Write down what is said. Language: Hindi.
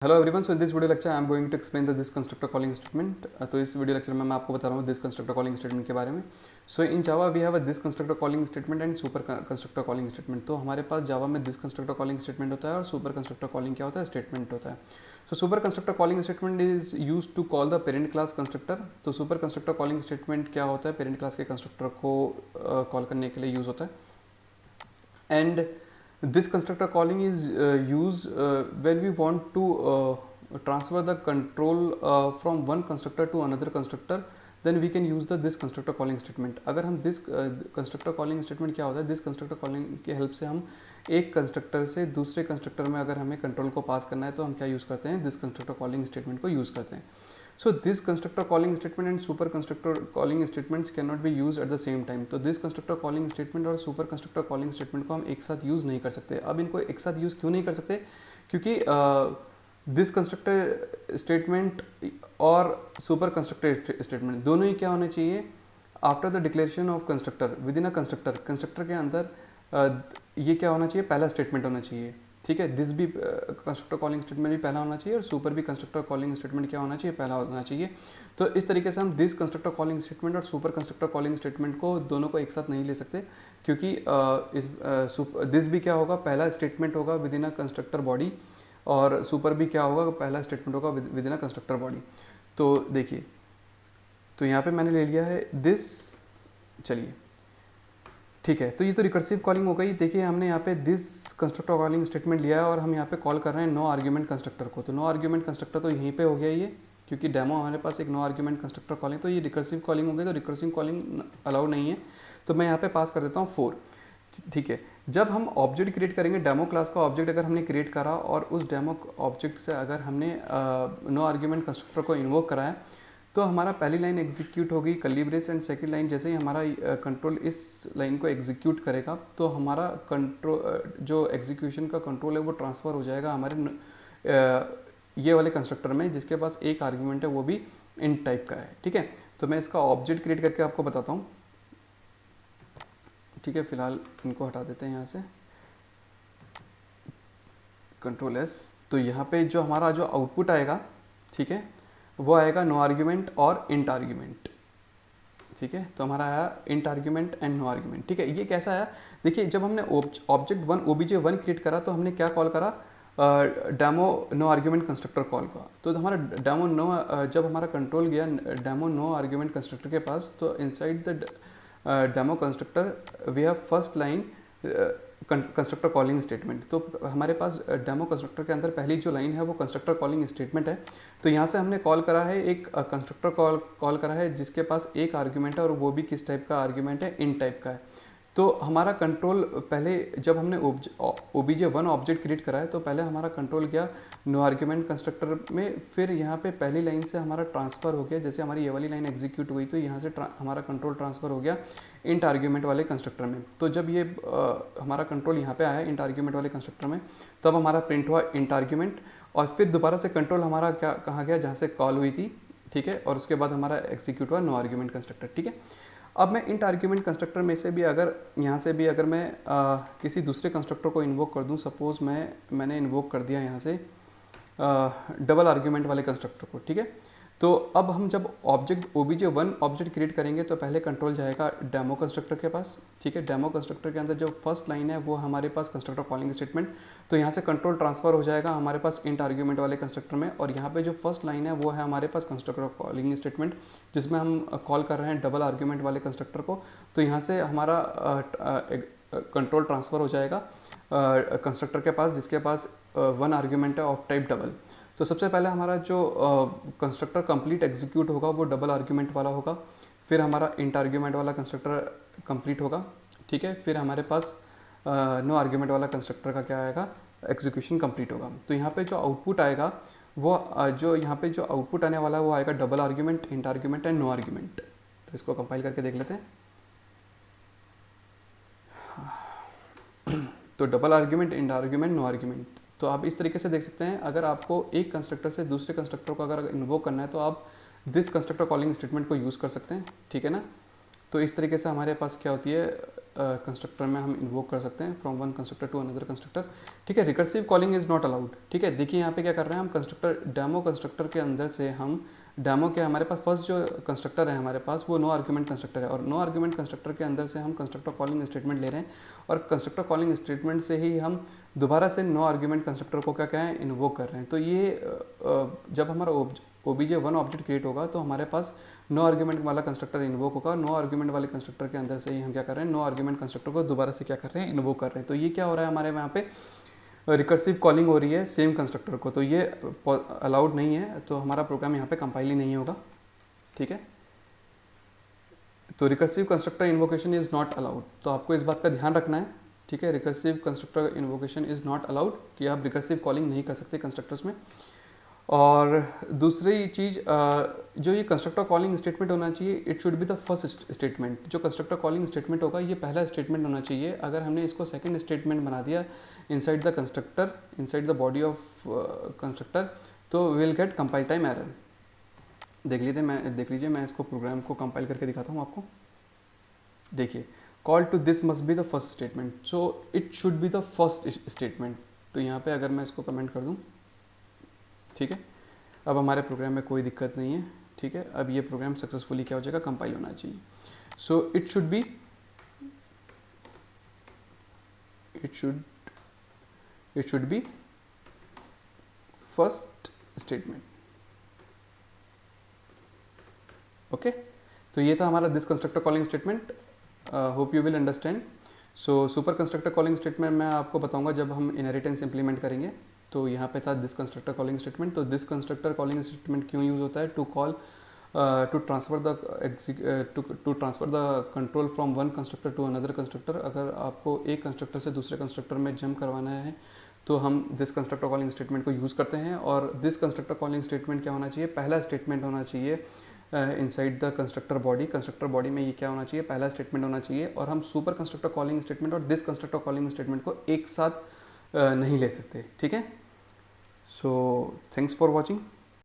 Hello everyone, so in this video lecture I am going to explain the this constructor calling statement. तो इस वीडियो लेक्चर में मैं आपको बता रहा हूँ दिस कंस्ट्रक्टर कॉलिंग स्टेटमेंट के बारे में। So in Java we have a this constructor calling statement and super constructor calling statement. तो हमारे पास जावा में दिस कंस्ट्रक्टर कॉलिंग स्टेटमेंट होता है और सुपर कंस्ट्रक्टर कॉलिंग क्या होता है, स्टेटमेंट होता है। So super constructor calling statement is use to call the parent class constructor. तो सुपर कंस्ट्रक्टर कॉलिंग स्टेटमेंट क्या होता है, पेरेंट क्लास के कंस्ट्रक्टर को कॉल करने के लिए यूज होता है। And this constructor calling is used when we want to transfer the control from one constructor to another constructor, then we can use the this constructor calling statement। अगर हम this constructor calling statement क्या होता है, this constructor calling की हेल्प से हम एक कंस्ट्रक्टर से दूसरे कंस्ट्रक्टर में अगर हमें कंट्रोल को पास करना है तो हम क्या यूज़ करते हैं, दिस कंस्ट्रक्टर कॉलिंग स्टेटमेंट को यूज़ करते हैं। So this constructor calling statement and super constructor calling statements cannot be used at the same time। तो this constructor calling statement और super constructor calling statement को हम एक साथ यूज़ नहीं कर सकते। अब इनको एक साथ यूज़ क्यों नहीं कर सकते, क्योंकि दिस कंस्ट्रक्टर स्टेटमेंट और सुपर कंस्ट्रक्टर स्टेटमेंट दोनों ही क्या होने चाहिए, after the declaration of constructor with in a constructor के अंदर ये क्या होना चाहिए, पहला स्टेटमेंट होना चाहिए। ठीक है, दिस भी कंस्ट्रक्टर कॉलिंग स्टेटमेंट भी पहला होना चाहिए और सुपर भी कंस्ट्रक्टर कॉलिंग स्टेटमेंट क्या होना चाहिए, पहला होना चाहिए। तो इस तरीके से हम दिस कंस्ट्रक्टर कॉलिंग स्टेटमेंट और सुपर कंस्ट्रक्टर कॉलिंग स्टेटमेंट को दोनों को एक साथ नहीं ले सकते, क्योंकि दिस भी क्या होगा, पहला स्टेटमेंट होगा with in a constructor body, और सुपर भी क्या होगा, पहला स्टेटमेंट होगा with in a constructor body. तो देखिए, तो यहाँ पे मैंने ले लिया है दिस, चलिए ठीक है। तो ये तो रिकर्सिव कॉलिंग हो गई। देखिए हमने यहाँ पे दिस कंस्ट्रक्टर कॉलिंग स्टेटमेंट लिया है और हम यहाँ पे कॉल कर रहे हैं नो आर्ग्यूमेंट कंस्ट्रक्टर को। तो नो आर्ग्यूमेंट कंस्ट्रक्टर तो यहीं पे हो गया ये, क्योंकि डेमो हमारे पास एक नो आर्ग्यूमेंट कंस्ट्रक्टर कॉलिंग, तो ये रिकर्सिव कॉलिंग हो गई। तो रिकर्सिव कॉलिंग अलाउड नहीं है, तो मैं यहाँ पे पास कर देता हूँ 4। ठीक है, जब हम ऑब्जेक्ट क्रिएट करेंगे, डेमो क्लास का ऑब्जेक्ट अगर हमने क्रिएट करा और उस डेमो ऑब्जेक्ट से अगर हमने नो आर्ग्यूमेंट कंस्ट्रक्टर को इन्वोक कराया, तो हमारा पहली लाइन एग्जीक्यूट होगी curly brace, and second line जैसे ही हमारा कंट्रोल इस लाइन को एग्जीक्यूट करेगा तो हमारा कंट्रोल जो एग्जीक्यूशन का कंट्रोल है वो ट्रांसफ़र हो जाएगा हमारे ये वाले कंस्ट्रक्टर में, जिसके पास एक आर्ग्यूमेंट है वो भी इंट टाइप का है। ठीक है, तो मैं इसका ऑब्जेक्ट क्रिएट करके आपको बताता हूँ। ठीक है, फिलहाल इनको हटा देते हैं यहाँ से, कंट्रोल एस। तो यहाँ पे जो हमारा जो आउटपुट आएगा, ठीक है, वो आएगा नो आर्ग्यूमेंट और इंट आर्ग्यूमेंट। ठीक है, तो हमारा आया int argument and no argument. ठीक है, ये कैसा आया, देखिए जब हमने ऑब्जेक्ट वन obj1 क्रिएट करा तो हमने क्या कॉल करा, demo no argument constructor call का। तो हमारा डेमो नो जब हमारा कंट्रोल गया डेमो नो आर्ग्यूमेंट कंस्ट्रक्टर के पास, तो inside the demo constructor we have first line constructor calling statement. तो हमारे पास डेमो कंस्ट्रक्टर के अंदर पहली जो लाइन है वो कंस्ट्रक्टर कॉलिंग स्टेटमेंट है। तो यहाँ से हमने कॉल करा है एक कंस्ट्रक्टर कॉल करा है जिसके पास एक आर्ग्यूमेंट है और वो भी किस टाइप का आर्ग्यूमेंट है, इन टाइप का है। तो हमारा कंट्रोल पहले जब हमने obj1 ऑब्जेक्ट क्रिएट करा है तो पहले हमारा कंट्रोल गया नो आर्ग्यूमेंट कंस्ट्रक्टर में, फिर यहाँ पे पहली लाइन से हमारा ट्रांसफ़र हो गया, जैसे हमारी ये वाली लाइन एग्जीक्यूट हुई तो यहाँ से हमारा कंट्रोल ट्रांसफ़र हो गया इंट आर्ग्यूमेंट वाले कंस्ट्रक्टर में। तो जब ये हमारा कंट्रोल यहाँ पे आया इंट आर्ग्यूमेंट वाले कंस्ट्रक्टर में, तब हमारा प्रिंट हुआ इंट आर्ग्यूमेंट, और फिर दोबारा से कंट्रोल हमारा क्या कहाँ गया, जहाँ से कॉल हुई थी। ठीक है, और उसके बाद हमारा एग्जीक्यूट हुआ नो आर्ग्यूमेंट कंस्ट्रक्टर। ठीक है, अब मैं इंट आर्ग्यूमेंट कंस्ट्रक्टर में से भी अगर यहाँ से भी अगर मैं किसी दूसरे कंस्ट्रक्टर को इन्वोक कर दूँ, सपोज मैंने इन्वोक कर दिया यहाँ से डबल आर्ग्यूमेंट वाले कंस्ट्रक्टर को। ठीक है, तो अब हम जब ऑब्जेक्ट obj1 ऑब्जेक्ट क्रिएट करेंगे तो पहले कंट्रोल जाएगा डेमो कंस्ट्रक्टर के पास। ठीक है, डेमो कंस्ट्रक्टर के अंदर जो फर्स्ट लाइन है वो हमारे पास कंस्ट्रक्टर कॉलिंग स्टेटमेंट, तो यहाँ से कंट्रोल ट्रांसफ़र हो जाएगा हमारे पास इंट आर्ग्यूमेंट वाले कंस्ट्रक्टर में, और यहाँ पे जो फर्स्ट लाइन है वो है हमारे पास कंस्ट्रक्टर कॉलिंग स्टेटमेंट जिसमें हम कॉल कर रहे हैं डबल आर्ग्यूमेंट वाले कंस्ट्रक्टर को। तो यहाँ से हमारा कंट्रोल ट्रांसफ़र हो जाएगा कंस्ट्रक्टर के पास जिसके पास वन आर्ग्यूमेंट है ऑफ टाइप डबल। तो सबसे पहले हमारा जो कंस्ट्रक्टर कंप्लीट एग्जीक्यूट होगा वो डबल आर्ग्यूमेंट वाला होगा, फिर हमारा इंट आर्ग्यूमेंट वाला कंस्ट्रक्टर कंप्लीट होगा। ठीक है, फिर हमारे पास नो आर्ग्यूमेंट वाला कंस्ट्रक्टर का क्या आएगा, एग्जीक्यूशन कंप्लीट होगा। तो यहाँ पे जो आउटपुट आएगा वो जो यहाँ पे जो आउटपुट आने वाला है वो आएगा double argument, int argument and no argument. तो इसको कंपाइल करके देख लेते हैं। तो double argument, int argument, no argument. तो आप इस तरीके से देख सकते हैं, अगर आपको एक कंस्ट्रक्टर से दूसरे कंस्ट्रक्टर को अगर इन्वोक करना है तो आप दिस कंस्ट्रक्टर कॉलिंग स्टेटमेंट को यूज़ कर सकते हैं। ठीक है ना, तो इस तरीके से हमारे पास क्या होती है कंस्ट्रक्टर में हम इन्वोक कर सकते हैं from one constructor to another constructor. ठीक है, recursive calling is not allowed. ठीक है, देखिए यहाँ पे क्या कर रहे हैं हम, कंस्ट्रक्टर डेमो कंस्ट्रक्टर के अंदर से हम डेमो के हमारे पास फर्स्ट जो कंस्ट्रक्टर है हमारे पास वो नो आर्ग्यूमेंट कंस्ट्रक्टर है, और नो आर्ग्यूमेंट कंस्ट्रक्टर के अंदर से हम कंस्ट्रक्टर कॉलिंग स्टेटमेंट ले रहे हैं, और कंस्ट्रक्टर कॉलिंग स्टेटमेंट से ही हम दोबारा से नो आर्ग्यूमेंट कंस्ट्रक्टर को क्या है इन्वोक कर रहे हैं। तो ये जब हमारा OBJ1 ऑब्जेक्ट क्रिएट होगा तो हमारे पास नो आर्ग्यूमेंट वाला कंस्ट्रक्टर इन्वोक होगा, नो आर्ग्यूमेंट वाले कंस्ट्रक्टर के अंदर से ही हम क्या कर रहे हैं, नो आर्ग्यूमेंट कंस्ट्रक्टर को दोबारा से क्या कर रहे हैं, इन्वोक कर रहे हैं। तो ये क्या हो रहा है हमारे यहाँ पे रिकर्सिव कॉलिंग हो रही है सेम कंस्ट्रक्टर को, तो ये अलाउड नहीं है, तो हमारा प्रोग्राम यहाँ पे कंपाइल ही नहीं होगा। ठीक है, तो recursive constructor invocation is not allowed, तो आपको इस बात का ध्यान रखना है। ठीक है, recursive constructor invocation is not allowed, कि आप रिकर्सिव कॉलिंग नहीं कर सकते कंस्ट्रक्टर्स में। और दूसरी चीज़ जो ये कंस्ट्रक्टर कॉलिंग स्टेटमेंट होना चाहिए, it should be the first statement. जो कंस्ट्रक्टर कॉलिंग स्टेटमेंट होगा ये पहला स्टेटमेंट होना चाहिए। अगर हमने इसको सेकंड स्टेटमेंट बना दिया inside the constructor, inside the body of constructor, तो will get compile time error. देख लीजिए मैं इसको प्रोग्राम को कंपाइल करके दिखाता हूँ आपको। देखिए, call to this must be the first statement, so it should be the first statement. तो यहाँ पे अगर मैं इसको कमेंट कर दूँ, ठीक है, अब हमारे प्रोग्राम में कोई दिक्कत नहीं है। ठीक है, अब ये प्रोग्राम सक्सेसफुली क्या हो जाएगा, कंपाइल होना चाहिए। सो it should B first statement. Okay, तो ये था हमारा this constructor calling statement. Hope you will understand. So super constructor calling statement मैं आपको बताऊंगा जब हम इनहेरिटेंस इंप्लीमेंट करेंगे। तो यहाँ पे था दिस कंस्ट्रक्टर कॉलिंग स्टेटमेंट। तो दिस कंस्ट्रक्टर कॉलिंग स्टेटमेंट क्यों यूज़ होता है, to transfer the control from one constructor to another constructor. अगर आपको एक कंस्ट्रक्टर से दूसरे कंस्ट्रक्टर में जंप करवाना है तो हम दिस कंस्ट्रक्टर कॉलिंग स्टेटमेंट को यूज़ करते हैं। और दिस कंस्ट्रक्टर कॉलिंग स्टेटमेंट क्या होना चाहिए, पहला स्टेटमेंट होना चाहिए inside the constructor body. Constructor body में ये क्या होना चाहिए, पहला स्टेटमेंट होना चाहिए। और हम सुपर कंस्ट्रक्टर कॉलिंग स्टेटमेंट और दिस कंस्ट्रक्टर कॉलिंग स्टेटमेंट को एक साथ नहीं ले सकते। ठीक है, सो थैंक्स फॉर वॉचिंग।